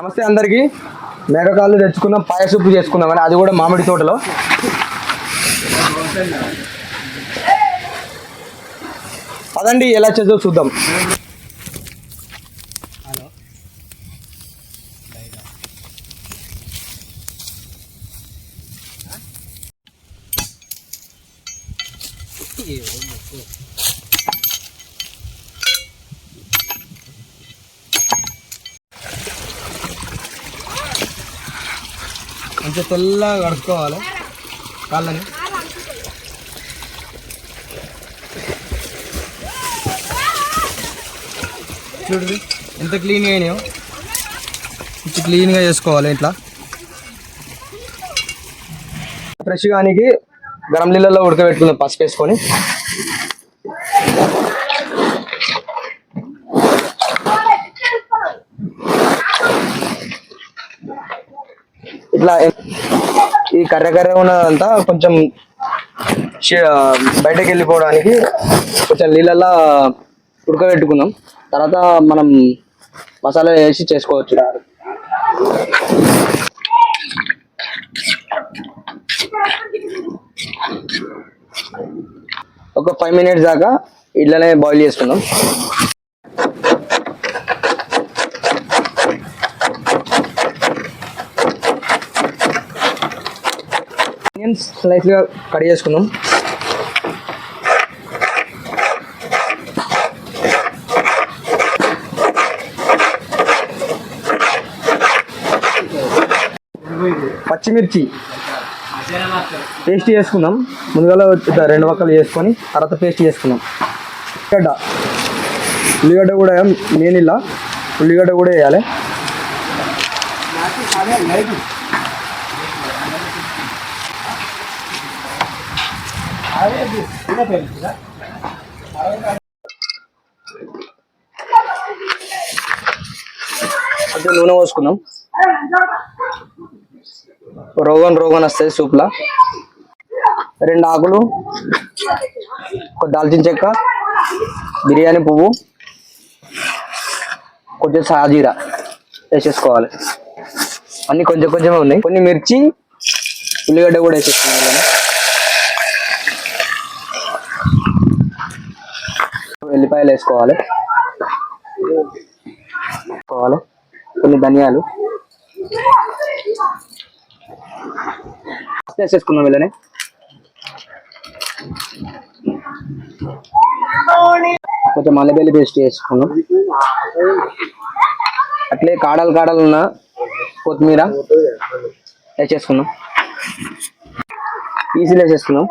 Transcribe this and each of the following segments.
నమస్తే అందరికి. మేకకాళ్ళు తెచ్చుకున్నాం, పాయ సూపు చేసుకున్నాం కానీ అది కూడా మామిడి తోటలో. అదండి ఎలా చేద్దో చూద్దాం. కొంచెం తెల్లగా కడుక్కోవాలి కాళ్ళని. చూడండి ఎంత క్లీన్గా అయినాయో, కొంచెం క్లీన్గా చేసుకోవాలి. ఇట్లా ఫ్రెష్ గానికి గరం నీళ్ళల్లో ఉడకబెట్టుకుందాం పసుపు వేసుకొని. ఇట్లా ఈ కర్ర ఉన్నదంతా కొంచెం బయటకు వెళ్ళిపోవడానికి కొంచెం నీళ్ళల్లో ఉడకబెట్టుకుందాం. తర్వాత మనం మసాలా వేసి చేసుకోవచ్చు. ఒక 5 minutes దాకా ఇట్లనే బాయిల్ చేసుకుందాం. ఆనియన్స్ స్లైస్గా కట్ చేసుకుందాం. పచ్చిమిర్చి పేస్ట్ చేసుకుందాం. ముందుగా 2 వక్కలు చేసుకొని తర్వాత పేస్ట్ చేసుకుందాం. ఉల్లిగడ్డ కూడా నేను ఇలా ఉల్లిగడ్డ కూడా వేయాలి. కొంచెం నూనె పోసుకుందాం. రోగన్ వస్తుంది సూప్లా. 2 ఆకులు, ఒక దాల్చిన చెక్క, బిర్యానీ పువ్వు, కొంచెం సాజీరా వేసేసుకోవాలి. అన్నీ కొంచెం కొంచెమే ఉన్నాయి. కొన్ని మిర్చి, ఉల్లిగడ్డ కూడా వేసేసుకోవాలి. ఎల్లిపాయలు వేసుకోవాలి. కొన్ని ధనియాలు వేసేసుకుందాం. వీళ్ళని కొంచెం అల్లం పేస్ట్ వేసుకున్నాం. అట్లే కాడలు ఉన్న కొత్తిమీర వేసేసుకున్నాం. ఈజీలో వేసేసుకున్నాం.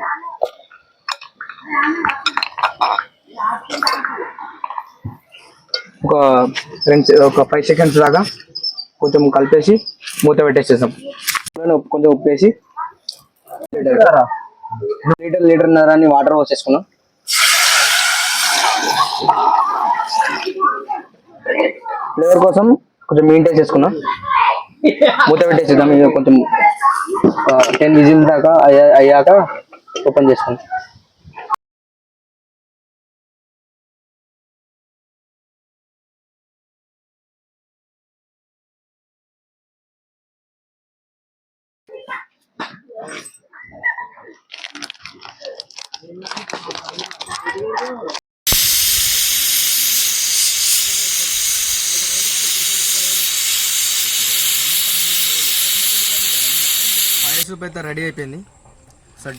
ఒక 5 seconds దాకా కొంచెం కలిపేసి మూత పెట్టేసేసాం. కొంచెం ఉప్పు వేసి లీటర్న్నర వాటర్ పోసేసుకున్నాం. ఫ్లేవర్ కోసం కొంచెం మీట్ వేసేసుకున్నాం. మూత పెట్టేసేద్దాం. ఇక కొంచెం 10 విజిల్స్ దాకా అయ్యాక ఓపెన్ చేసుకున్నాం. సూప్ అయితే రెడీ అయిపోయింది. సార్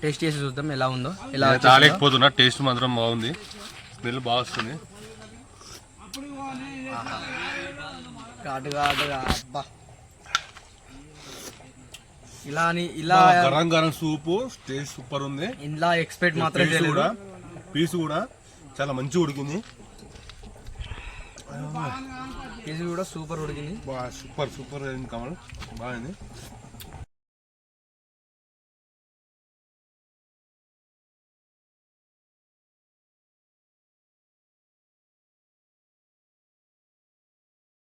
టేస్ట్ చేసి చూద్దాం ఎలా ఉందో. ఎలా తాలేకపోతున్నా, టేస్ట్ మాత్రం బాగుంది. స్మెల్ బాగా వస్తుంది. ఘాటుగా అబ్బా. ఇలా గరం సూపు టేస్ట్ సూపర్ ఉంది. ఇలా ఎక్స్పెక్ట్ మాత్రం చేయలేదు. పీస్ కూడా చాలా మంచిగా ఉడికింది. పీస్ కూడా సూపర్ ఉడికింది. సూపర్ కమల్ బాగుంది.